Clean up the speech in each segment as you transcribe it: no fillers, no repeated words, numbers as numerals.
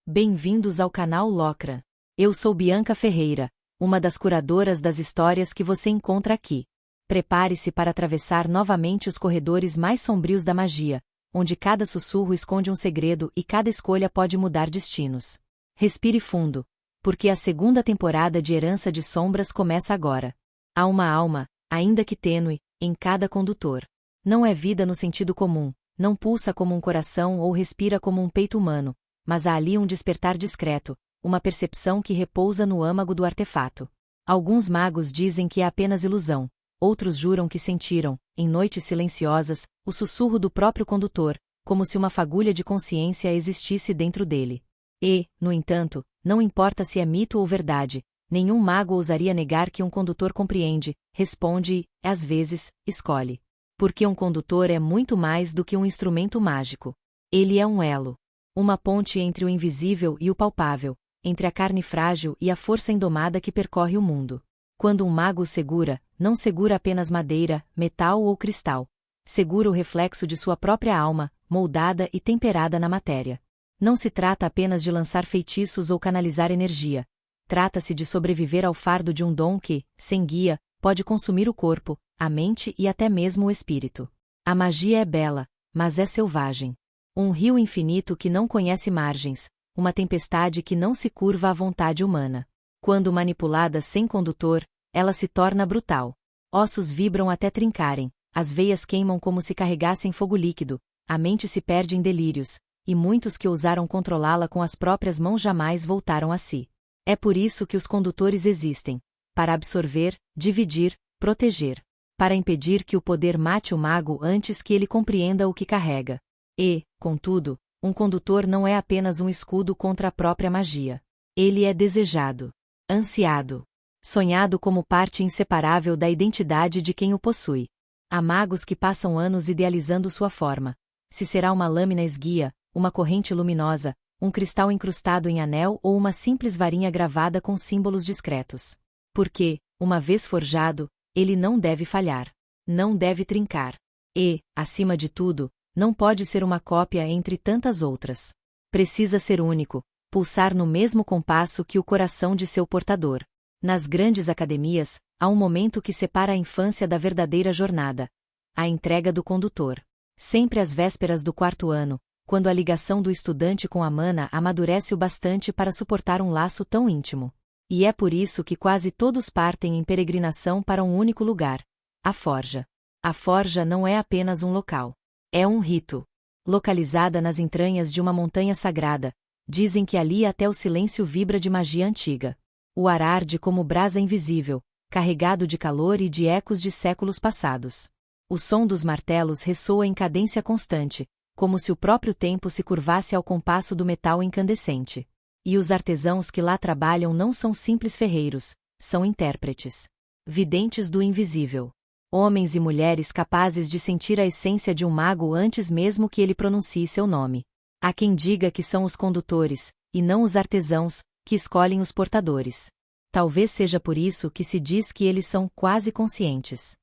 Bem-vindos ao canal Locra. Eu sou Bianca Ferreira, uma das curadoras das histórias que você encontra aqui. Prepare-se para atravessar novamente os corredores mais sombrios da magia, onde cada sussurro esconde um segredo e cada escolha pode mudar destinos. Respire fundo, porque a segunda temporada de Herança de Sombras começa agora. Há uma alma, ainda que tênue, em cada condutor. Não é vida no sentido comum, não pulsa como um coração ou respira como um peito humano, mas há ali um despertar discreto, uma percepção que repousa no âmago do artefato. Alguns magos dizem que é apenas ilusão, outros juram que sentiram, em noites silenciosas, o sussurro do próprio condutor, como se uma fagulha de consciência existisse dentro dele. E, no entanto, não importa se é mito ou verdade, nenhum mago ousaria negar que um condutor compreende, responde e, às vezes, escolhe. Porque um condutor é muito mais do que um instrumento mágico. Ele é um elo. Uma ponte entre o invisível e o palpável, entre a carne frágil e a força indomada que percorre o mundo. Quando um mago o segura, não segura apenas madeira, metal ou cristal. Segura o reflexo de sua própria alma, moldada e temperada na matéria. Não se trata apenas de lançar feitiços ou canalizar energia. Trata-se de sobreviver ao fardo de um dom que, sem guia, pode consumir o corpo, a mente e até mesmo o espírito. A magia é bela, mas é selvagem. Um rio infinito que não conhece margens, uma tempestade que não se curva à vontade humana. Quando manipulada sem condutor, ela se torna brutal. Ossos vibram até trincarem, as veias queimam como se carregassem fogo líquido, a mente se perde em delírios, e muitos que ousaram controlá-la com as próprias mãos jamais voltaram a si. É por isso que os condutores existem, para absorver, dividir, proteger. Para impedir que o poder mate o mago antes que ele compreenda o que carrega. E, contudo, um condutor não é apenas um escudo contra a própria magia. Ele é desejado, ansiado, sonhado como parte inseparável da identidade de quem o possui. Há magos que passam anos idealizando sua forma. Se será uma lâmina esguia, uma corrente luminosa, um cristal incrustado em anel ou uma simples varinha gravada com símbolos discretos. Porque, uma vez forjado, ele não deve falhar. Não deve trincar. E, acima de tudo, não pode ser uma cópia entre tantas outras. Precisa ser único, pulsar no mesmo compasso que o coração de seu portador. Nas grandes academias, há um momento que separa a infância da verdadeira jornada. A entrega do condutor. Sempre às vésperas do 4º ano, quando a ligação do estudante com a mana amadurece o bastante para suportar um laço tão íntimo. E é por isso que quase todos partem em peregrinação para um único lugar: a forja. A forja não é apenas um local. É um rito. Localizada nas entranhas de uma montanha sagrada, dizem que ali até o silêncio vibra de magia antiga. O ar arde como brasa invisível, carregado de calor e de ecos de séculos passados. O som dos martelos ressoa em cadência constante, como se o próprio tempo se curvasse ao compasso do metal incandescente. E os artesãos que lá trabalham não são simples ferreiros, são intérpretes. Videntes do invisível. Homens e mulheres capazes de sentir a essência de um mago antes mesmo que ele pronuncie seu nome. Há quem diga que são os condutores, e não os artesãos, que escolhem os portadores. Talvez seja por isso que se diz que eles são quase conscientes.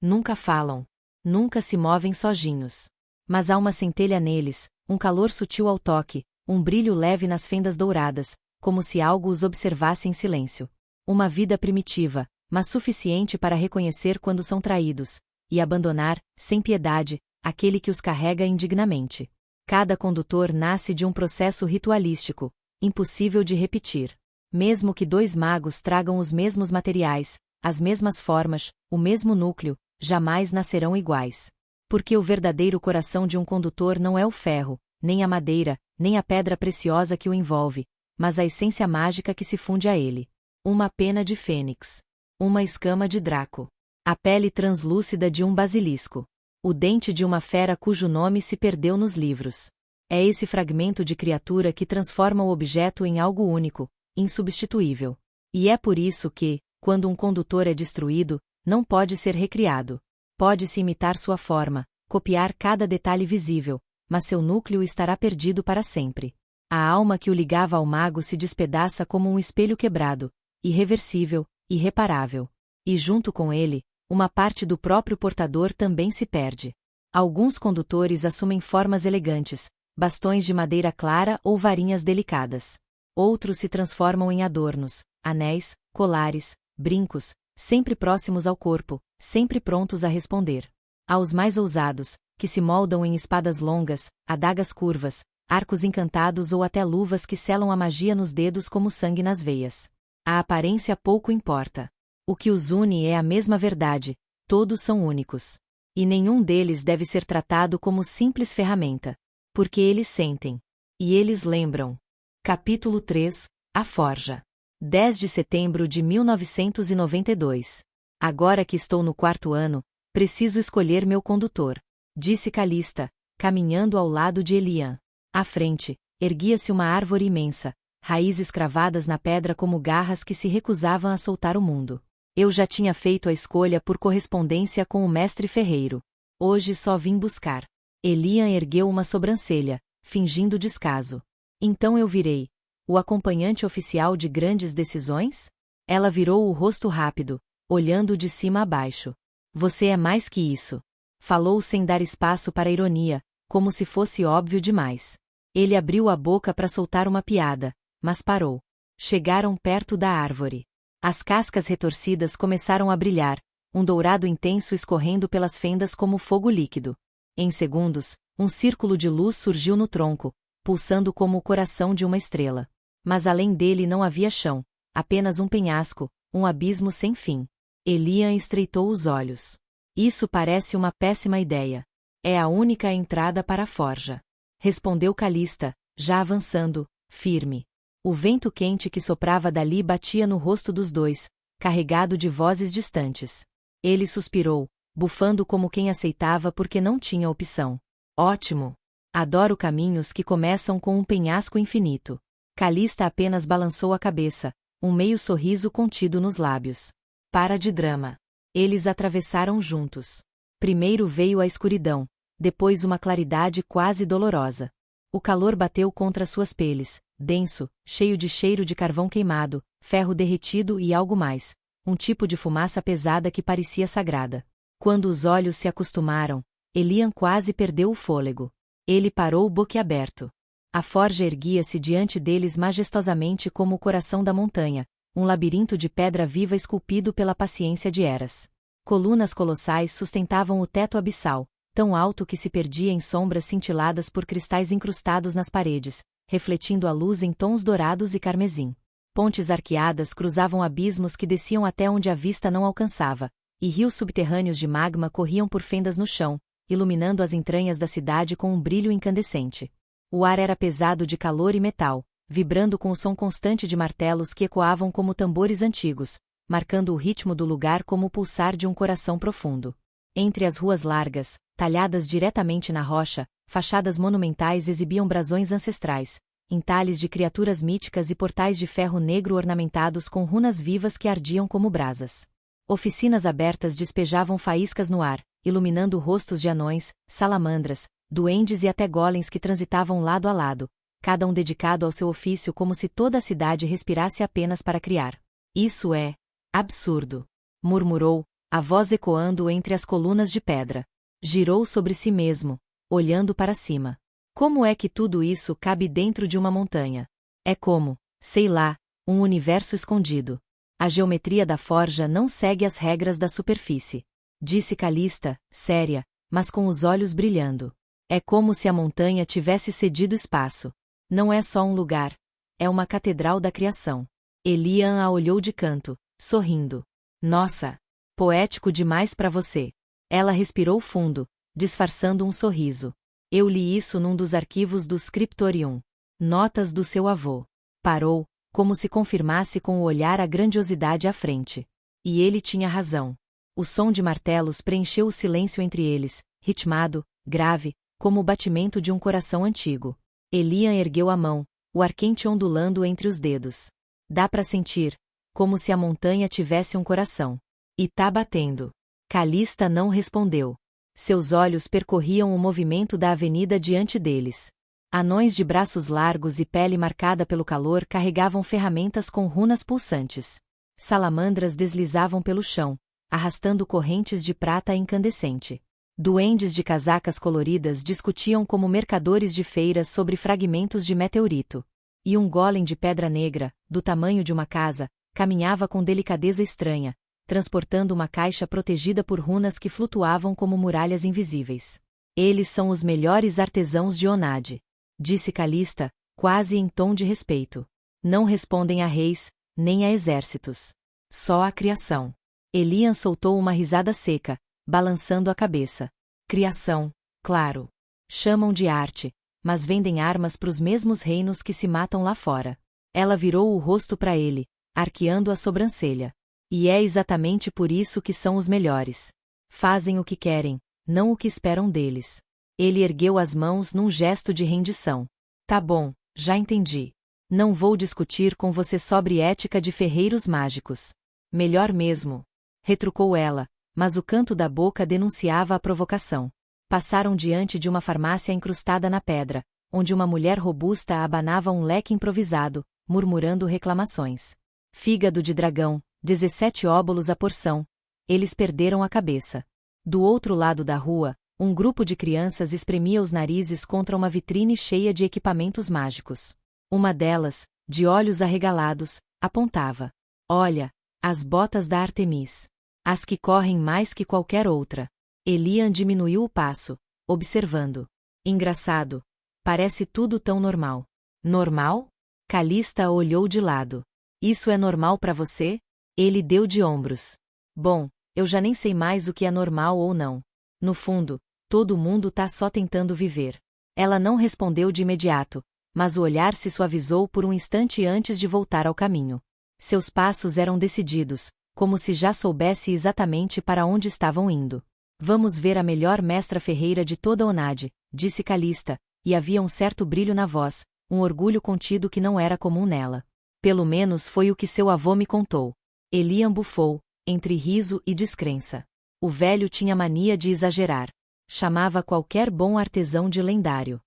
Nunca falam. Nunca se movem sozinhos. Mas há uma centelha neles, um calor sutil ao toque, um brilho leve nas fendas douradas, como se algo os observasse em silêncio. Uma vida primitiva, mas suficiente para reconhecer quando são traídos, e abandonar, sem piedade, aquele que os carrega indignamente. Cada condutor nasce de um processo ritualístico, impossível de repetir. Mesmo que 2 magos tragam os mesmos materiais, as mesmas formas, o mesmo núcleo, jamais nascerão iguais. Porque o verdadeiro coração de um condutor não é o ferro, nem a madeira, nem a pedra preciosa que o envolve, mas a essência mágica que se funde a ele. Uma pena de fênix. Uma escama de draco. A pele translúcida de um basilisco. O dente de uma fera cujo nome se perdeu nos livros. É esse fragmento de criatura que transforma o objeto em algo único, insubstituível. E é por isso que, quando um condutor é destruído, não pode ser recriado. Pode-se imitar sua forma, copiar cada detalhe visível, mas seu núcleo estará perdido para sempre. A alma que o ligava ao mago se despedaça como um espelho quebrado, irreversível, irreparável. E junto com ele, uma parte do próprio portador também se perde. Alguns condutores assumem formas elegantes, bastões de madeira clara ou varinhas delicadas. Outros se transformam em adornos, anéis, colares, brincos, sempre próximos ao corpo, sempre prontos a responder. Há os mais ousados, que se moldam em espadas longas, adagas curvas, arcos encantados ou até luvas que selam a magia nos dedos como sangue nas veias. A aparência pouco importa. O que os une é a mesma verdade, todos são únicos. E nenhum deles deve ser tratado como simples ferramenta. Porque eles sentem. E eles lembram. Capítulo 3 A Forja. 10 de setembro de 1992. Agora que estou no 4º ano, preciso escolher meu condutor, disse Calista, caminhando ao lado de Elian. À frente, erguia-se uma árvore imensa, raízes cravadas na pedra como garras que se recusavam a soltar o mundo. Eu já tinha feito a escolha por correspondência com o mestre ferreiro. Hoje só vim buscar. Elian ergueu uma sobrancelha, fingindo descaso. Então eu virei o acompanhante oficial de grandes decisões? Ela virou o rosto rápido, olhando de cima a baixo. Você é mais que isso. Falou sem dar espaço para ironia, como se fosse óbvio demais. Ele abriu a boca para soltar uma piada, mas parou. Chegaram perto da árvore. As cascas retorcidas começaram a brilhar, um dourado intenso escorrendo pelas fendas como fogo líquido. Em segundos, um círculo de luz surgiu no tronco, pulsando como o coração de uma estrela. Mas além dele não havia chão, apenas um penhasco, um abismo sem fim. Elian estreitou os olhos. Isso parece uma péssima ideia. É a única entrada para a forja. Respondeu Calista, já avançando, firme. O vento quente que soprava dali batia no rosto dos dois, carregado de vozes distantes. Ele suspirou, bufando como quem aceitava porque não tinha opção. Ótimo! Adoro caminhos que começam com um penhasco infinito. Calista apenas balançou a cabeça, um meio sorriso contido nos lábios. Para de drama. Eles atravessaram juntos. Primeiro veio a escuridão, depois uma claridade quase dolorosa. O calor bateu contra suas peles, denso, cheio de cheiro de carvão queimado, ferro derretido e algo mais, um tipo de fumaça pesada que parecia sagrada. Quando os olhos se acostumaram, Elian quase perdeu o fôlego. Ele parou boquiaberto. A forja erguia-se diante deles majestosamente como o coração da montanha, um labirinto de pedra viva esculpido pela paciência de eras. Colunas colossais sustentavam o teto abissal, tão alto que se perdia em sombras cintiladas por cristais incrustados nas paredes, refletindo a luz em tons dourados e carmesim. Pontes arqueadas cruzavam abismos que desciam até onde a vista não alcançava, e rios subterrâneos de magma corriam por fendas no chão, iluminando as entranhas da cidade com um brilho incandescente. O ar era pesado de calor e metal, vibrando com o som constante de martelos que ecoavam como tambores antigos, marcando o ritmo do lugar como o pulsar de um coração profundo. Entre as ruas largas, talhadas diretamente na rocha, fachadas monumentais exibiam brasões ancestrais, entalhes de criaturas míticas e portais de ferro negro ornamentados com runas vivas que ardiam como brasas. Oficinas abertas despejavam faíscas no ar, iluminando rostos de anões, salamandras, duendes e até golems que transitavam lado a lado, cada um dedicado ao seu ofício como se toda a cidade respirasse apenas para criar. Isso é absurdo, murmurou, a voz ecoando entre as colunas de pedra. Girou sobre si mesmo, olhando para cima. Como é que tudo isso cabe dentro de uma montanha? É como, sei lá, um universo escondido. A geometria da forja não segue as regras da superfície. Disse Calista, séria, mas com os olhos brilhando. É como se a montanha tivesse cedido espaço. Não é só um lugar. É uma catedral da criação. Elian a olhou de canto, sorrindo. Nossa! Poético demais para você. Ela respirou fundo, disfarçando um sorriso. Eu li isso num dos arquivos do Scriptorium. Notas do seu avô. Parou, como se confirmasse com o olhar a grandiosidade à frente. E ele tinha razão. O som de martelos preencheu o silêncio entre eles, ritmado, grave, como o batimento de um coração antigo. Elian ergueu a mão, o ar quente ondulando entre os dedos. Dá para sentir, como se a montanha tivesse um coração. E tá batendo. Calista não respondeu. Seus olhos percorriam o movimento da avenida diante deles. Anões de braços largos e pele marcada pelo calor carregavam ferramentas com runas pulsantes. Salamandras deslizavam pelo chão, arrastando correntes de prata incandescente. Duendes de casacas coloridas discutiam como mercadores de feiras sobre fragmentos de meteorito. E um golem de pedra negra, do tamanho de uma casa, caminhava com delicadeza estranha, transportando uma caixa protegida por runas que flutuavam como muralhas invisíveis. Eles são os melhores artesãos de Onad, disse Calista, quase em tom de respeito. Não respondem a reis, nem a exércitos. Só a criação. Elian soltou uma risada seca, balançando a cabeça. Criação, claro. Chamam de arte, mas vendem armas para os mesmos reinos que se matam lá fora. Ela virou o rosto para ele, arqueando a sobrancelha. E é exatamente por isso que são os melhores. Fazem o que querem, não o que esperam deles. Ele ergueu as mãos num gesto de rendição. Tá bom, já entendi. Não vou discutir com você sobre ética de ferreiros mágicos. Melhor mesmo. Retrucou ela, mas o canto da boca denunciava a provocação. Passaram diante de uma farmácia incrustada na pedra, onde uma mulher robusta abanava um leque improvisado, murmurando reclamações. Fígado de dragão, 17 óbolos a porção. Eles perderam a cabeça. Do outro lado da rua, um grupo de crianças espremia os narizes contra uma vitrine cheia de equipamentos mágicos. Uma delas, de olhos arregalados, apontava. Olha, as botas da Artemis. As que correm mais que qualquer outra. Elian diminuiu o passo, observando. Engraçado. Parece tudo tão normal. Normal? Calista olhou de lado. Isso é normal para você? Ele deu de ombros. Bom, eu já nem sei mais o que é normal ou não. No fundo, todo mundo tá só tentando viver. Ela não respondeu de imediato, mas o olhar se suavizou por um instante antes de voltar ao caminho. Seus passos eram decididos, como se já soubesse exatamente para onde estavam indo. Vamos ver a melhor mestra ferreira de toda Onad, disse Calista, e havia um certo brilho na voz, um orgulho contido que não era comum nela. Pelo menos foi o que seu avô me contou. Elian bufou, entre riso e descrença. O velho tinha mania de exagerar. Chamava qualquer bom artesão de lendário.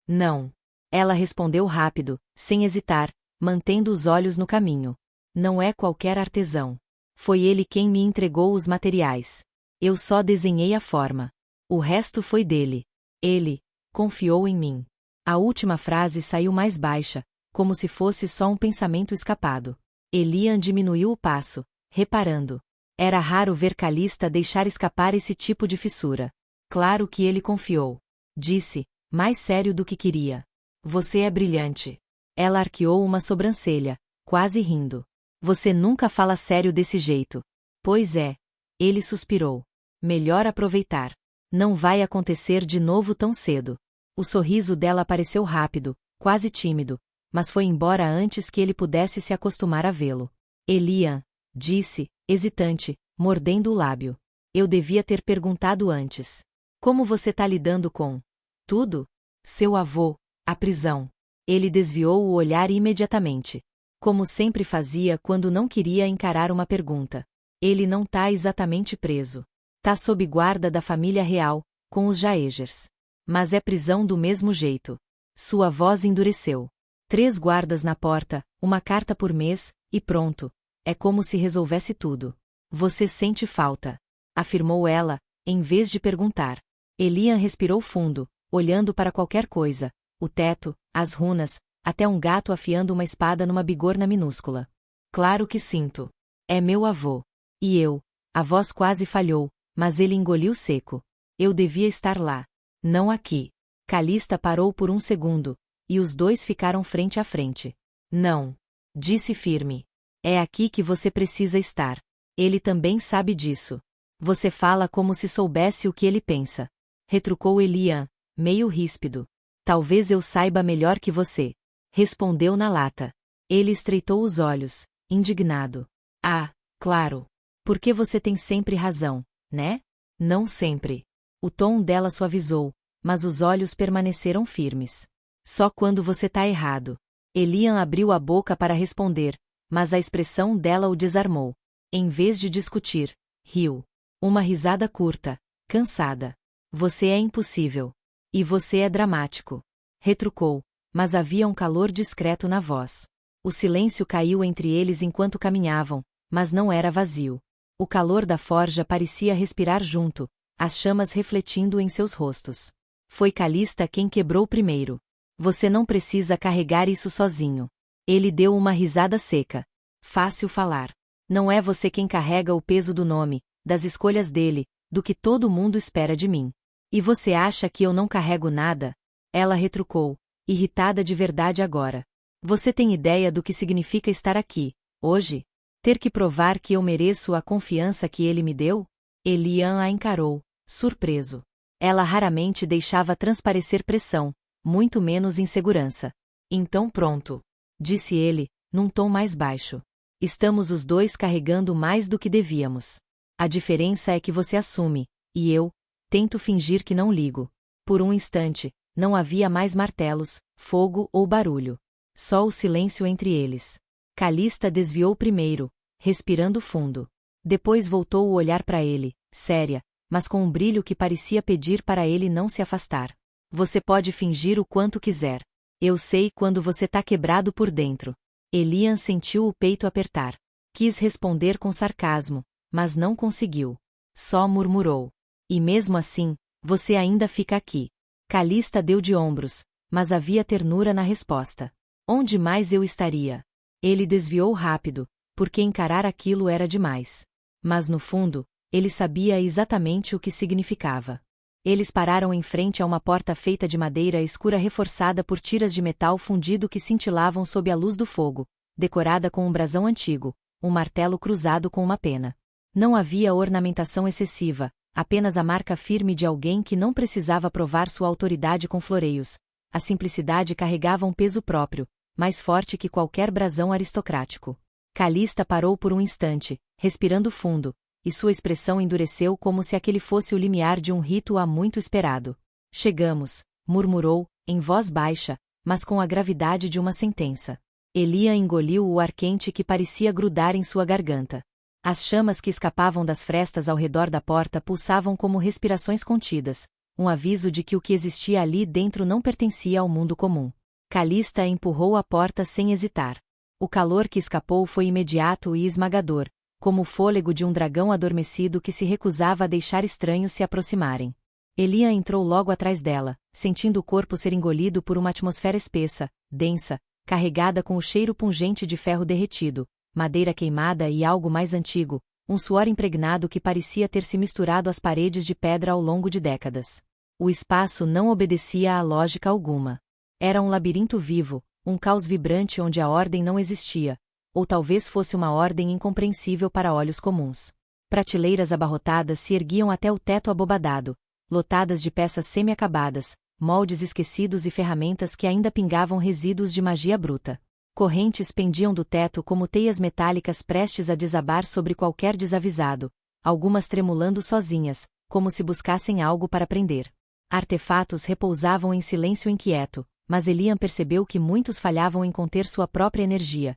Não. Ela respondeu rápido, sem hesitar, mantendo os olhos no caminho. Não é qualquer artesão. Foi ele quem me entregou os materiais. Eu só desenhei a forma. O resto foi dele. Ele confiou em mim. A última frase saiu mais baixa, como se fosse só um pensamento escapado. Elian diminuiu o passo, reparando. Era raro ver Calista deixar escapar esse tipo de fissura. Claro que ele confiou. Disse, mais sério do que queria. Você é brilhante. Ela arqueou uma sobrancelha, quase rindo. Você nunca fala sério desse jeito. Pois é. Ele suspirou. Melhor aproveitar. Não vai acontecer de novo tão cedo. O sorriso dela pareceu rápido, quase tímido, mas foi embora antes que ele pudesse se acostumar a vê-lo. Elian, disse, hesitante, mordendo o lábio. Eu devia ter perguntado antes. Como você tá lidando com tudo? Seu avô, a prisão. Ele desviou o olhar imediatamente. Como sempre fazia quando não queria encarar uma pergunta. Ele não tá exatamente preso. Tá sob guarda da família real, com os Jaegers. Mas é prisão do mesmo jeito. Sua voz endureceu. 3 guardas na porta, uma carta por mês, e pronto. É como se resolvesse tudo. Você sente falta, afirmou ela, em vez de perguntar. Elian respirou fundo, olhando para qualquer coisa, o teto, as runas, até um gato afiando uma espada numa bigorna minúscula. Claro que sinto. É meu avô. E eu. A voz quase falhou, mas ele engoliu seco. Eu devia estar lá. Não aqui. Calista parou por um segundo, e os dois ficaram frente a frente. Não. Disse firme. É aqui que você precisa estar. Ele também sabe disso. Você fala como se soubesse o que ele pensa. Retrucou Elian, meio ríspido. Talvez eu saiba melhor que você. Respondeu na lata. Ele estreitou os olhos, indignado. Ah, claro. Porque você tem sempre razão, né? Não sempre. O tom dela suavizou, mas os olhos permaneceram firmes. Só quando você tá errado. Elian abriu a boca para responder, mas a expressão dela o desarmou. Em vez de discutir, riu. Uma risada curta, cansada. Você é impossível. E você é dramático. Retrucou, mas havia um calor discreto na voz. O silêncio caiu entre eles enquanto caminhavam, mas não era vazio. O calor da forja parecia respirar junto, as chamas refletindo em seus rostos. Foi Calista quem quebrou primeiro. Você não precisa carregar isso sozinho. Ele deu uma risada seca. Fácil falar. Não é você quem carrega o peso do nome, das escolhas dele, do que todo mundo espera de mim. E você acha que eu não carrego nada? Ela retrucou, irritada de verdade agora. Você tem ideia do que significa estar aqui, hoje? Ter que provar que eu mereço a confiança que ele me deu? Elian a encarou, surpreso. Ela raramente deixava transparecer pressão, muito menos insegurança. Então pronto, disse ele, num tom mais baixo. Estamos os dois carregando mais do que devíamos. A diferença é que você assume, e eu tento fingir que não ligo. Por um instante, não havia mais martelos, fogo ou barulho. Só o silêncio entre eles. Calista desviou primeiro, respirando fundo. Depois voltou o olhar para ele, séria, mas com um brilho que parecia pedir para ele não se afastar. Você pode fingir o quanto quiser. Eu sei quando você tá quebrado por dentro. Elian sentiu o peito apertar. Quis responder com sarcasmo, mas não conseguiu. Só murmurou. E mesmo assim, você ainda fica aqui. Calista deu de ombros, mas havia ternura na resposta. Onde mais eu estaria? Ele desviou rápido, porque encarar aquilo era demais. Mas no fundo, ele sabia exatamente o que significava. Eles pararam em frente a uma porta feita de madeira escura reforçada por tiras de metal fundido que cintilavam sob a luz do fogo, decorada com um brasão antigo, um martelo cruzado com uma pena. Não havia ornamentação excessiva, apenas a marca firme de alguém que não precisava provar sua autoridade com floreios. A simplicidade carregava um peso próprio, mais forte que qualquer brasão aristocrático. Calista parou por um instante, respirando fundo, e sua expressão endureceu como se aquele fosse o limiar de um rito há muito esperado. Chegamos, murmurou, em voz baixa, mas com a gravidade de uma sentença. Elian engoliu o ar quente que parecia grudar em sua garganta. As chamas que escapavam das frestas ao redor da porta pulsavam como respirações contidas, um aviso de que o que existia ali dentro não pertencia ao mundo comum. Calista empurrou a porta sem hesitar. O calor que escapou foi imediato e esmagador, como o fôlego de um dragão adormecido que se recusava a deixar estranhos se aproximarem. Elian entrou logo atrás dela, sentindo o corpo ser engolido por uma atmosfera espessa, densa, carregada com o cheiro pungente de ferro derretido, madeira queimada e algo mais antigo, um suor impregnado que parecia ter se misturado às paredes de pedra ao longo de décadas. O espaço não obedecia a lógica alguma. Era um labirinto vivo, um caos vibrante onde a ordem não existia, ou talvez fosse uma ordem incompreensível para olhos comuns. Prateleiras abarrotadas se erguiam até o teto abobadado, lotadas de peças semi-acabadas, moldes esquecidos e ferramentas que ainda pingavam resíduos de magia bruta. Correntes pendiam do teto como teias metálicas prestes a desabar sobre qualquer desavisado, algumas tremulando sozinhas, como se buscassem algo para prender. Artefatos repousavam em silêncio inquieto, mas Elian percebeu que muitos falhavam em conter sua própria energia.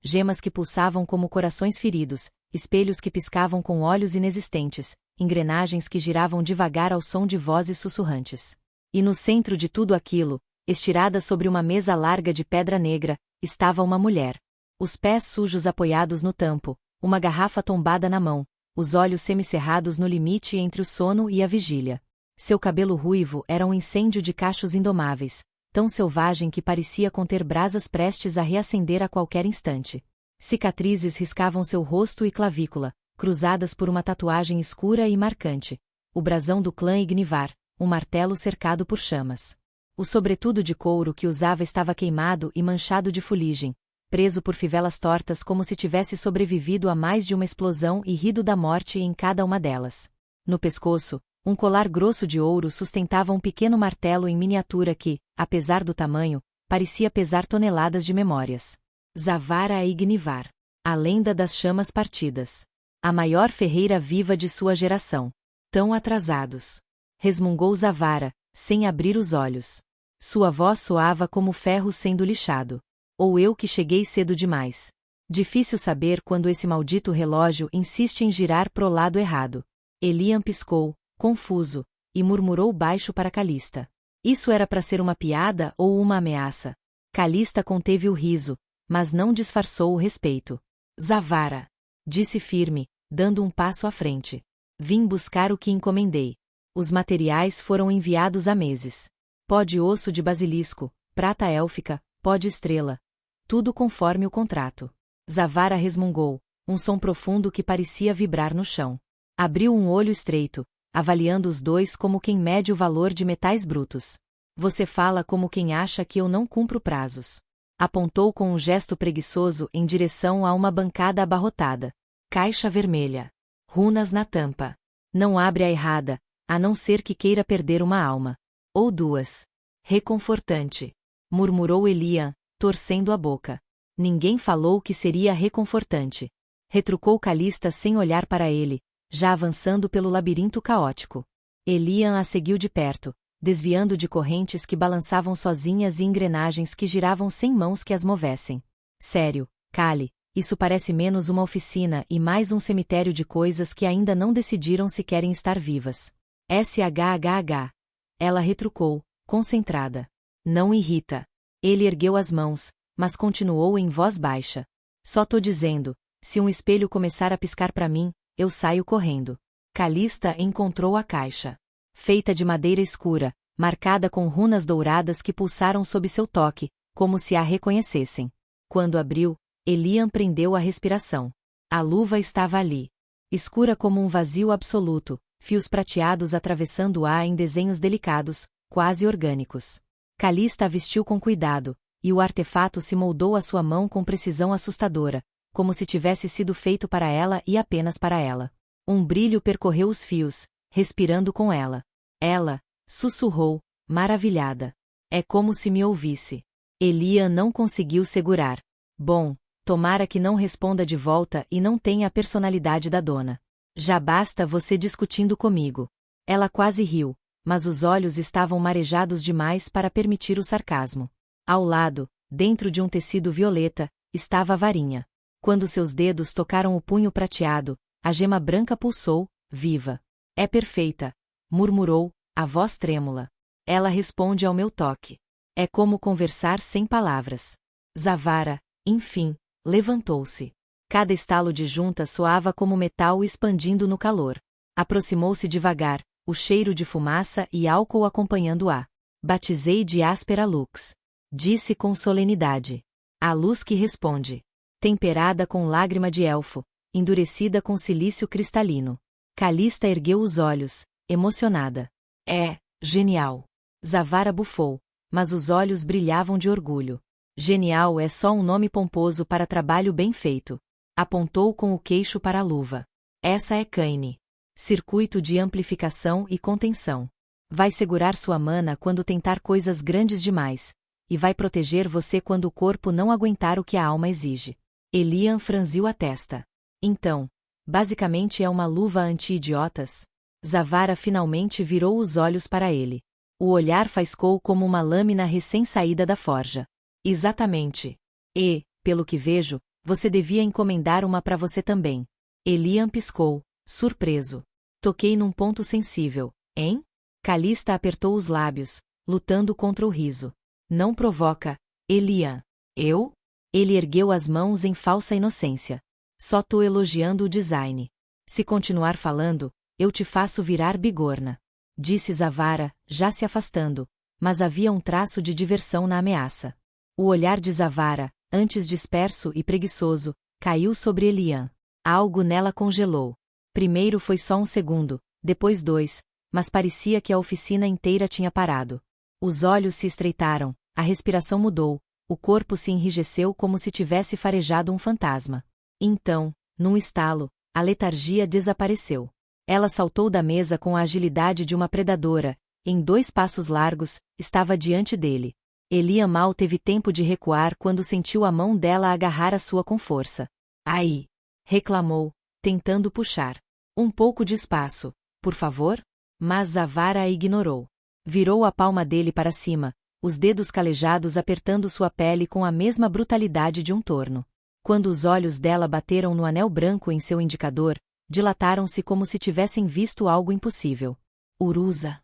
Gemas que pulsavam como corações feridos, espelhos que piscavam com olhos inexistentes, engrenagens que giravam devagar ao som de vozes sussurrantes. E no centro de tudo aquilo, estirada sobre uma mesa larga de pedra negra, estava uma mulher. Os pés sujos apoiados no tampo, uma garrafa tombada na mão, os olhos semicerrados no limite entre o sono e a vigília. Seu cabelo ruivo era um incêndio de cachos indomáveis, tão selvagem que parecia conter brasas prestes a reacender a qualquer instante. Cicatrizes riscavam seu rosto e clavícula, cruzadas por uma tatuagem escura e marcante. O brasão do clã Ignivar, um martelo cercado por chamas. O sobretudo de couro que usava estava queimado e manchado de fuligem, preso por fivelas tortas como se tivesse sobrevivido a mais de uma explosão e rido da morte em cada uma delas. No pescoço, um colar grosso de ouro sustentava um pequeno martelo em miniatura que, apesar do tamanho, parecia pesar toneladas de memórias. Zavara Ignivar. A lenda das chamas partidas. A maior ferreira viva de sua geração. Tão atrasados. Resmungou Zavara, sem abrir os olhos. Sua voz soava como ferro sendo lixado. Ou eu que cheguei cedo demais. Difícil saber quando esse maldito relógio insiste em girar pro lado errado. Elian piscou, confuso, e murmurou baixo para Calista. Isso era para ser uma piada ou uma ameaça? Calista conteve o riso, mas não disfarçou o respeito. Zavara, disse firme, dando um passo à frente. Vim buscar o que encomendei. Os materiais foram enviados há meses. Pó de osso de basilisco, prata élfica, pó de estrela. Tudo conforme o contrato. Zavara resmungou, um som profundo que parecia vibrar no chão. Abriu um olho estreito, avaliando os dois como quem mede o valor de metais brutos. Você fala como quem acha que eu não cumpro prazos. Apontou com um gesto preguiçoso em direção a uma bancada abarrotada. Caixa vermelha. Runas na tampa. Não abre a errada, a não ser que queira perder uma alma. Ou duas. Reconfortante. Murmurou Elian, torcendo a boca. Ninguém falou que seria reconfortante. Retrucou Calista sem olhar para ele, já avançando pelo labirinto caótico. Elian a seguiu de perto, desviando de correntes que balançavam sozinhas e engrenagens que giravam sem mãos que as movessem. Sério, Cali, isso parece menos uma oficina e mais um cemitério de coisas que ainda não decidiram se querem estar vivas. SHHH. Ela retrucou, concentrada. Não irrita. Ele ergueu as mãos, mas continuou em voz baixa. Só tô dizendo, se um espelho começar a piscar para mim, eu saio correndo. Calista encontrou a caixa. Feita de madeira escura, marcada com runas douradas que pulsaram sob seu toque, como se a reconhecessem. Quando abriu, Elian prendeu a respiração. A luva estava ali. Escura como um vazio absoluto, fios prateados atravessando-a em desenhos delicados, quase orgânicos. Calista a vestiu com cuidado, e o artefato se moldou à sua mão com precisão assustadora, como se tivesse sido feito para ela e apenas para ela. Um brilho percorreu os fios, respirando com ela. Ela sussurrou, maravilhada. É como se me ouvisse. Elian não conseguiu segurar. Bom, tomara que não responda de volta e não tenha a personalidade da dona. Já basta você discutindo comigo. Ela quase riu, mas os olhos estavam marejados demais para permitir o sarcasmo. Ao lado, dentro de um tecido violeta, estava a varinha. Quando seus dedos tocaram o punho prateado, a gema branca pulsou, viva. É perfeita, murmurou, a voz trêmula. Ela responde ao meu toque. É como conversar sem palavras. Zavara, enfim, levantou-se. Cada estalo de junta soava como metal expandindo no calor. Aproximou-se devagar, o cheiro de fumaça e álcool acompanhando-a. Batizei de áspera lux. Disse com solenidade. A luz que responde. Temperada com lágrima de elfo, endurecida com silício cristalino. Calista ergueu os olhos, emocionada. É, genial. Zavara bufou, mas os olhos brilhavam de orgulho. Genial é só um nome pomposo para trabalho bem feito. Apontou com o queixo para a luva. Essa é Kaine. Circuito de amplificação e contenção. Vai segurar sua mana quando tentar coisas grandes demais, e vai proteger você quando o corpo não aguentar o que a alma exige. Elian franziu a testa. Então, basicamente é uma luva anti-idiotas? Zavara finalmente virou os olhos para ele. O olhar faiscou como uma lâmina recém-saída da forja. Exatamente. E, pelo que vejo, você devia encomendar uma para você também. Elian piscou, surpreso. Toquei num ponto sensível, hein? Calista apertou os lábios, lutando contra o riso. Não provoca, Elian. Eu? Ele ergueu as mãos em falsa inocência. Só tô elogiando o design. Se continuar falando, eu te faço virar bigorna. Disse Zavara, já se afastando, mas havia um traço de diversão na ameaça. O olhar de Zavara, antes disperso e preguiçoso, caiu sobre Elian. Algo nela congelou. Primeiro foi só um segundo, depois 2, mas parecia que a oficina inteira tinha parado. Os olhos se estreitaram, a respiração mudou, o corpo se enrijeceu como se tivesse farejado um fantasma. Então, num estalo, a letargia desapareceu. Ela saltou da mesa com a agilidade de uma predadora, em 2 passos largos, estava diante dele. Elian mal teve tempo de recuar quando sentiu a mão dela agarrar a sua com força. Ai! Reclamou, tentando puxar. Um pouco de espaço, por favor? Mas Zavara a ignorou. Virou a palma dele para cima, os dedos calejados apertando sua pele com a mesma brutalidade de um torno. Quando os olhos dela bateram no anel branco em seu indicador, dilataram-se como se tivessem visto algo impossível. Urusa.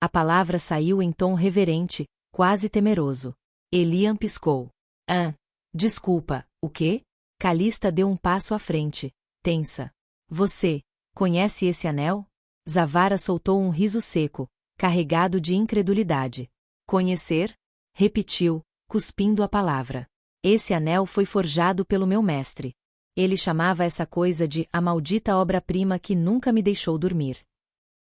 A palavra saiu em tom reverente, quase temeroso. Elian piscou. Desculpa, o quê? Calista deu um passo à frente, tensa. Você conhece esse anel? Zavara soltou um riso seco, carregado de incredulidade. Conhecer? Repetiu, cuspindo a palavra. Esse anel foi forjado pelo meu mestre. Ele chamava essa coisa de a maldita obra-prima que nunca me deixou dormir.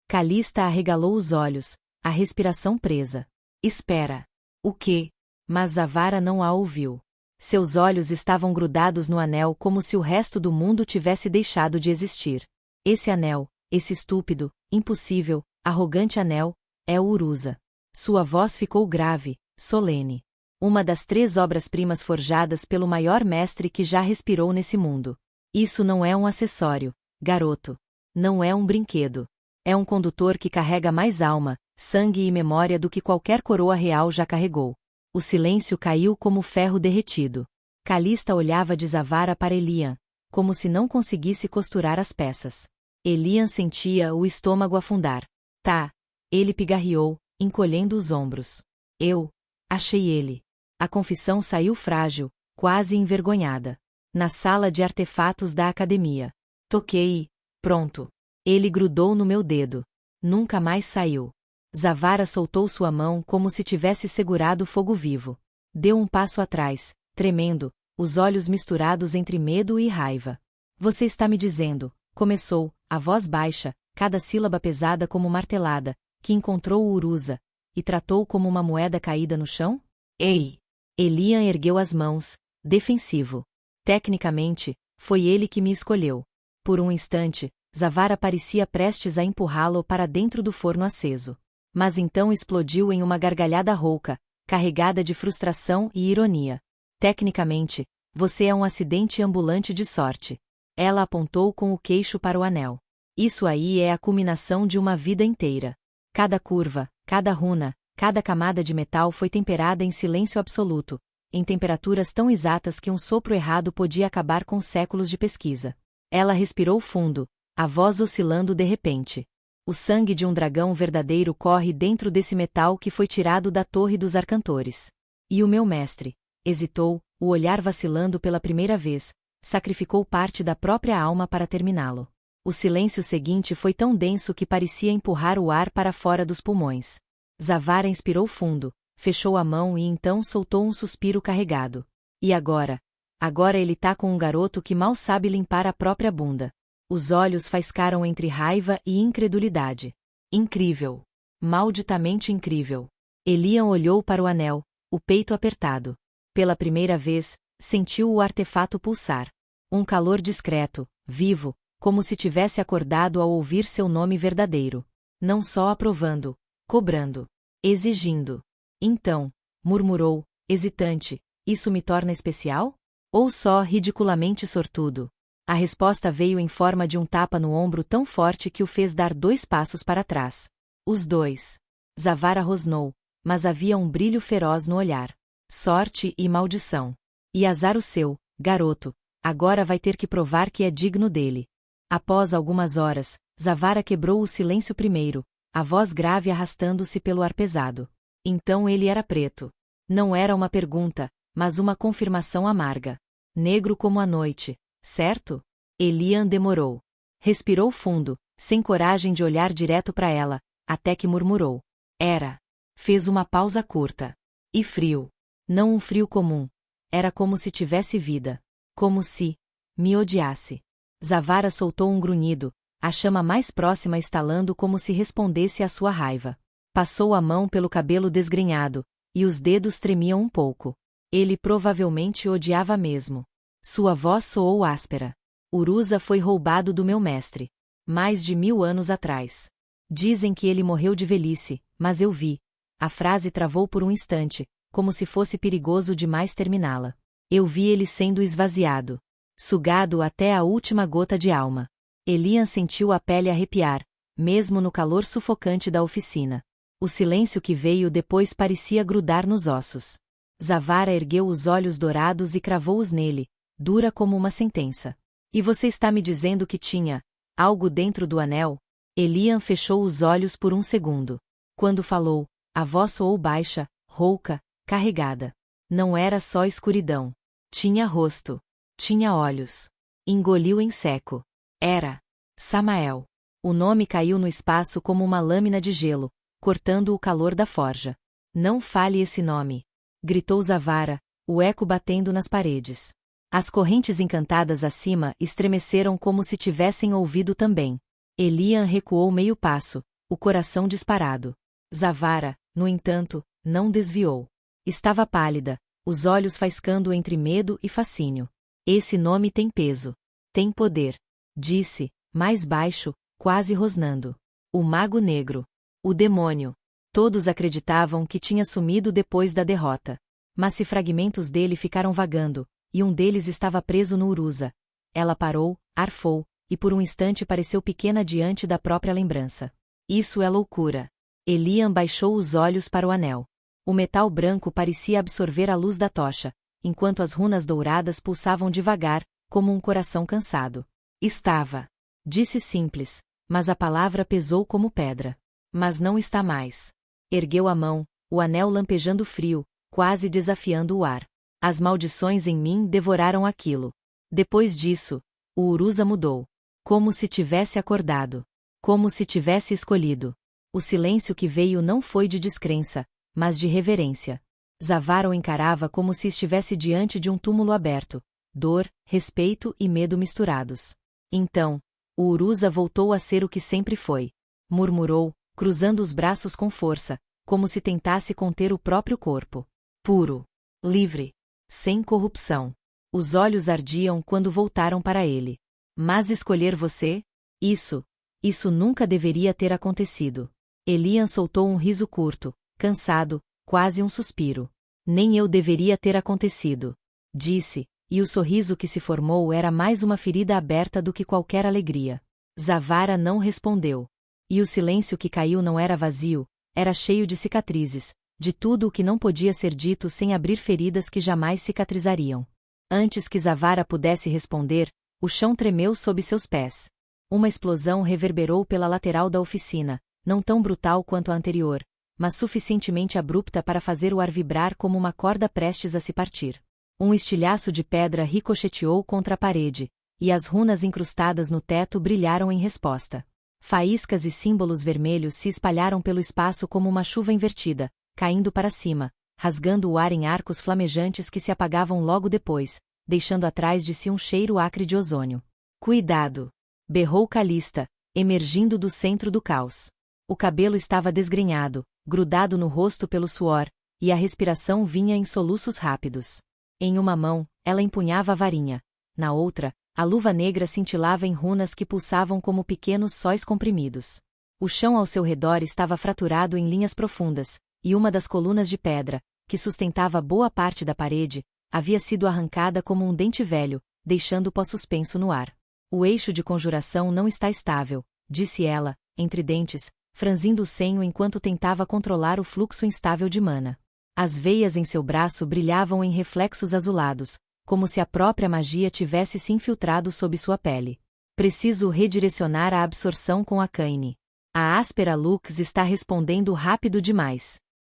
Calista arregalou os olhos, a respiração presa. Espera. O quê? Mas Zavara não a ouviu. Seus olhos estavam grudados no anel como se o resto do mundo tivesse deixado de existir. Esse anel, esse estúpido, impossível, arrogante anel, é o Urusa. Sua voz ficou grave, solene. Uma das 3 obras-primas forjadas pelo maior mestre que já respirou nesse mundo. Isso não é um acessório, garoto. Não é um brinquedo. É um condutor que carrega mais alma, sangue e memória do que qualquer coroa real já carregou. O silêncio caiu como ferro derretido. Calista olhava de Zavara para Elian, como se não conseguisse costurar as peças. Elian sentia o estômago afundar. Tá. Ele pigarreou, encolhendo os ombros. Eu achei ele. A confissão saiu frágil, quase envergonhada. Na sala de artefatos da academia. Toquei e, pronto. Ele grudou no meu dedo. Nunca mais saiu. Zavara soltou sua mão como se tivesse segurado fogo vivo. Deu um passo atrás, tremendo, os olhos misturados entre medo e raiva. Você está me dizendo, começou, a voz baixa, cada sílaba pesada como martelada, que encontrou o Urusa, e tratou como uma moeda caída no chão? Ei! Elian ergueu as mãos, defensivo. Tecnicamente, foi ele que me escolheu. Por um instante, Zavara parecia prestes a empurrá-lo para dentro do forno aceso. Mas então explodiu em uma gargalhada rouca, carregada de frustração e ironia. Tecnicamente, você é um acidente ambulante de sorte. Ela apontou com o queixo para o anel. Isso aí é a culminação de uma vida inteira. Cada curva, cada runa, cada camada de metal foi temperada em silêncio absoluto, em temperaturas tão exatas que um sopro errado podia acabar com séculos de pesquisa. Ela respirou fundo, a voz oscilando de repente. O sangue de um dragão verdadeiro corre dentro desse metal que foi tirado da Torre dos Arcantores. E o meu mestre, hesitou, o olhar vacilando pela primeira vez, sacrificou parte da própria alma para terminá-lo. O silêncio seguinte foi tão denso que parecia empurrar o ar para fora dos pulmões. Zavara inspirou fundo, fechou a mão e então soltou um suspiro carregado. E agora? Agora ele tá com um garoto que mal sabe limpar a própria bunda. Os olhos faiscaram entre raiva e incredulidade. Incrível. Malditamente incrível. Elian olhou para o anel, o peito apertado. Pela primeira vez, sentiu o artefato pulsar. Um calor discreto, vivo, como se tivesse acordado ao ouvir seu nome verdadeiro. Não só aprovando, cobrando, exigindo. Então, murmurou, hesitante, isso me torna especial? Ou só ridiculamente sortudo? A resposta veio em forma de um tapa no ombro tão forte que o fez dar 2 passos para trás. Os 2. Zavara rosnou, mas havia um brilho feroz no olhar. Sorte e maldição. E azar o seu, garoto, agora vai ter que provar que é digno dele. Após algumas horas, Zavara quebrou o silêncio primeiro, a voz grave arrastando-se pelo ar pesado. Então ele era preto. Não era uma pergunta, mas uma confirmação amarga. Negro como a noite. Certo? Elian demorou. Respirou fundo, sem coragem de olhar direto para ela, até que murmurou. Era. Fez uma pausa curta. E frio. Não um frio comum. Era como se tivesse vida. Como se me odiasse. Zavara soltou um grunhido, a chama mais próxima estalando como se respondesse à sua raiva. Passou a mão pelo cabelo desgrenhado, e os dedos tremiam um pouco. Ele provavelmente odiava mesmo. Sua voz soou áspera. Urusa foi roubado do meu mestre. Mais de 1000 anos atrás. Dizem que ele morreu de velhice, mas eu vi. A frase travou por um instante, como se fosse perigoso demais terminá-la. Eu vi ele sendo esvaziado. Sugado até a última gota de alma. Elian sentiu a pele arrepiar, mesmo no calor sufocante da oficina. O silêncio que veio depois parecia grudar nos ossos. Zavara ergueu os olhos dourados e cravou-os nele, dura como uma sentença. E você está me dizendo que tinha algo dentro do anel? Elian fechou os olhos por um segundo. Quando falou, a voz soou baixa, rouca, carregada. Não era só escuridão. Tinha rosto. Tinha olhos. Engoliu em seco. Era Samael. O nome caiu no espaço como uma lâmina de gelo, cortando o calor da forja. Não fale esse nome! Gritou Zavara, o eco batendo nas paredes. As correntes encantadas acima estremeceram como se tivessem ouvido também. Elian recuou meio passo, o coração disparado. Zavara, no entanto, não desviou. Estava pálida, os olhos faiscando entre medo e fascínio. Esse nome tem peso. Tem poder. Disse, mais baixo, quase rosnando. O Mago Negro. O demônio. Todos acreditavam que tinha sumido depois da derrota. Mas se fragmentos dele ficaram vagando, e um deles estava preso no Urusa. Ela parou, arfou, e por um instante pareceu pequena diante da própria lembrança. Isso é loucura. Elian baixou os olhos para o anel. O metal branco parecia absorver a luz da tocha, enquanto as runas douradas pulsavam devagar, como um coração cansado. Estava. Disse simples, mas a palavra pesou como pedra. Mas não está mais. Ergueu a mão, o anel lampejando frio, quase desafiando o ar. As maldições em mim devoraram aquilo. Depois disso, o Urusa mudou. Como se tivesse acordado. Como se tivesse escolhido. O silêncio que veio não foi de descrença, mas de reverência. Zavara o encarava como se estivesse diante de um túmulo aberto. Dor, respeito e medo misturados. Então, o Urusa voltou a ser o que sempre foi. Murmurou, cruzando os braços com força, como se tentasse conter o próprio corpo. Puro. Livre. Sem corrupção. Os olhos ardiam quando voltaram para ele. Mas escolher você? Isso nunca deveria ter acontecido. Elian soltou um riso curto, cansado, quase um suspiro. Nem eu deveria ter acontecido. Disse, e o sorriso que se formou era mais uma ferida aberta do que qualquer alegria. Zavara não respondeu. E o silêncio que caiu não era vazio, era cheio de cicatrizes, de tudo o que não podia ser dito sem abrir feridas que jamais cicatrizariam. Antes que Zavara pudesse responder, o chão tremeu sob seus pés. Uma explosão reverberou pela lateral da oficina, não tão brutal quanto a anterior, mas suficientemente abrupta para fazer o ar vibrar como uma corda prestes a se partir. Um estilhaço de pedra ricocheteou contra a parede, e as runas incrustadas no teto brilharam em resposta. Faíscas e símbolos vermelhos se espalharam pelo espaço como uma chuva invertida, caindo para cima, rasgando o ar em arcos flamejantes que se apagavam logo depois, deixando atrás de si um cheiro acre de ozônio. Cuidado! Berrou Calista, emergindo do centro do caos. O cabelo estava desgrenhado, grudado no rosto pelo suor, e a respiração vinha em soluços rápidos. Em uma mão, ela empunhava a varinha. Na outra, a luva negra cintilava em runas que pulsavam como pequenos sóis comprimidos. O chão ao seu redor estava fraturado em linhas profundas, e uma das colunas de pedra, que sustentava boa parte da parede, havia sido arrancada como um dente velho, deixando o pó suspenso no ar. O eixo de conjuração não está estável, disse ela, entre dentes, franzindo o senho enquanto tentava controlar o fluxo instável de mana. As veias em seu braço brilhavam em reflexos azulados, como se a própria magia tivesse se infiltrado sob sua pele. Preciso redirecionar a absorção com a Kaine. A áspera Lux está respondendo rápido demais.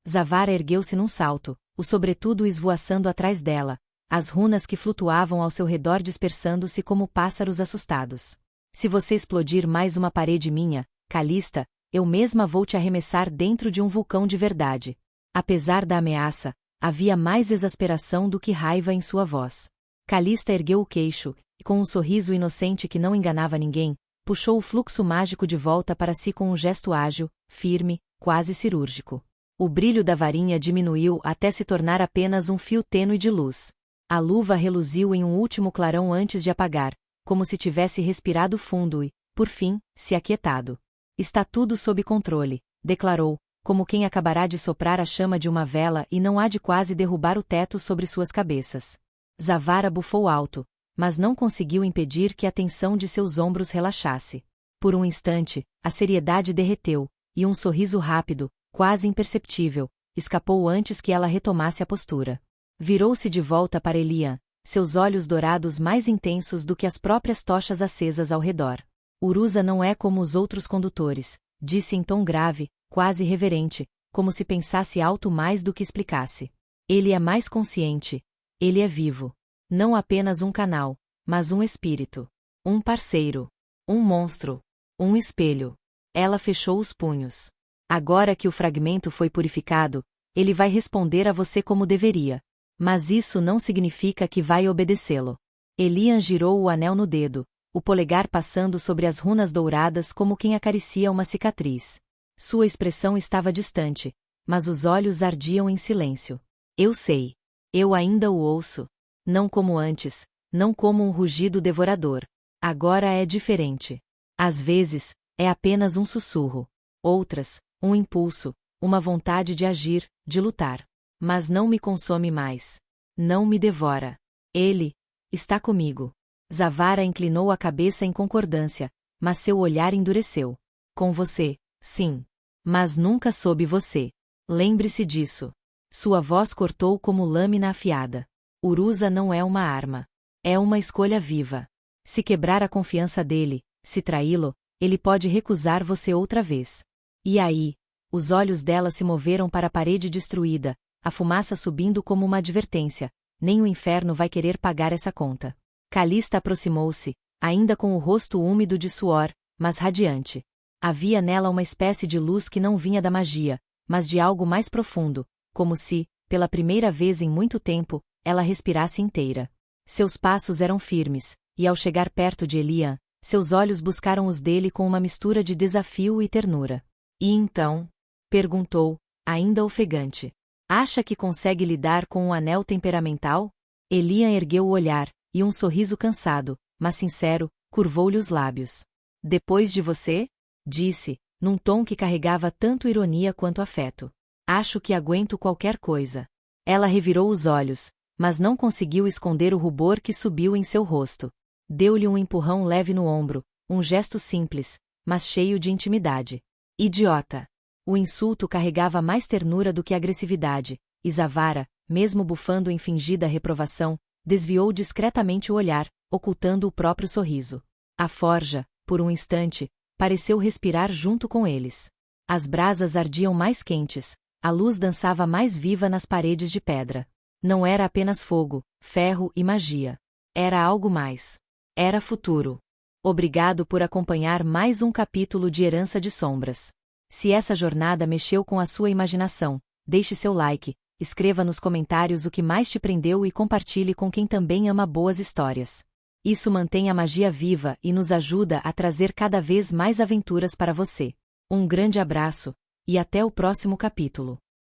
Zavara ergueu-se num salto, o sobretudo esvoaçando atrás dela, as runas que flutuavam ao seu redor dispersando-se como pássaros assustados. Se você explodir mais uma parede minha, Calista, eu mesma vou te arremessar dentro de um vulcão de verdade. Apesar da ameaça, havia mais exasperação do que raiva em sua voz. Calista ergueu o queixo, e com um sorriso inocente que não enganava ninguém, puxou o fluxo mágico de volta para si com um gesto ágil, firme, quase cirúrgico. O brilho da varinha diminuiu até se tornar apenas um fio tênue de luz. A luva reluziu em um último clarão antes de apagar, como se tivesse respirado fundo e, por fim, se aquietado. Está tudo sob controle, declarou, como quem acabará de soprar a chama de uma vela e não há de quase derrubar o teto sobre suas cabeças. Zavara bufou alto, mas não conseguiu impedir que a tensão de seus ombros relaxasse. Por um instante, a seriedade derreteu, e um sorriso rápido, quase imperceptível, escapou antes que ela retomasse a postura. Virou-se de volta para Elian, seus olhos dourados mais intensos do que as próprias tochas acesas ao redor. Urusa não é como os outros condutores, disse em tom grave, quase reverente, como se pensasse alto mais do que explicasse. Ele é mais consciente. Ele é vivo. Não apenas um canal, mas um espírito. Um parceiro. Um monstro. Um espelho. Ela fechou os punhos. Agora que o fragmento foi purificado, ele vai responder a você como deveria. Mas isso não significa que vai obedecê-lo. Elian girou o anel no dedo, o polegar passando sobre as runas douradas como quem acaricia uma cicatriz. Sua expressão estava distante, mas os olhos ardiam em silêncio. Eu sei. Eu ainda o ouço. Não como antes, não como um rugido devorador. Agora é diferente. Às vezes, é apenas um sussurro. Outras, um impulso, uma vontade de agir, de lutar. Mas não me consome mais. Não me devora. Ele está comigo. Zavara inclinou a cabeça em concordância, mas seu olhar endureceu. Com você, sim. Mas nunca sob você. Lembre-se disso. Sua voz cortou como lâmina afiada. Urusa não é uma arma. É uma escolha viva. Se quebrar a confiança dele, se traí-lo, ele pode recusar você outra vez. E aí? Os olhos dela se moveram para a parede destruída, a fumaça subindo como uma advertência. Nem o inferno vai querer pagar essa conta. Calista aproximou-se, ainda com o rosto úmido de suor, mas radiante. Havia nela uma espécie de luz que não vinha da magia, mas de algo mais profundo, como se, pela primeira vez em muito tempo, ela respirasse inteira. Seus passos eram firmes, e ao chegar perto de Elian, seus olhos buscaram os dele com uma mistura de desafio e ternura. E então? Perguntou, ainda ofegante. Acha que consegue lidar com um anel temperamental? Elian ergueu o olhar, e um sorriso cansado, mas sincero, curvou-lhe os lábios. Depois de você? Disse, num tom que carregava tanto ironia quanto afeto. Acho que aguento qualquer coisa. Ela revirou os olhos, mas não conseguiu esconder o rubor que subiu em seu rosto. Deu-lhe um empurrão leve no ombro, um gesto simples, mas cheio de intimidade. Idiota! O insulto carregava mais ternura do que agressividade, e Zavara, mesmo bufando em fingida reprovação, desviou discretamente o olhar, ocultando o próprio sorriso. A forja, por um instante, pareceu respirar junto com eles. As brasas ardiam mais quentes, a luz dançava mais viva nas paredes de pedra. Não era apenas fogo, ferro e magia. Era algo mais. Era futuro. Obrigado por acompanhar mais um capítulo de Herança de Sombras. Se essa jornada mexeu com a sua imaginação, deixe seu like, escreva nos comentários o que mais te prendeu e compartilhe com quem também ama boas histórias. Isso mantém a magia viva e nos ajuda a trazer cada vez mais aventuras para você. Um grande abraço, e até o próximo capítulo.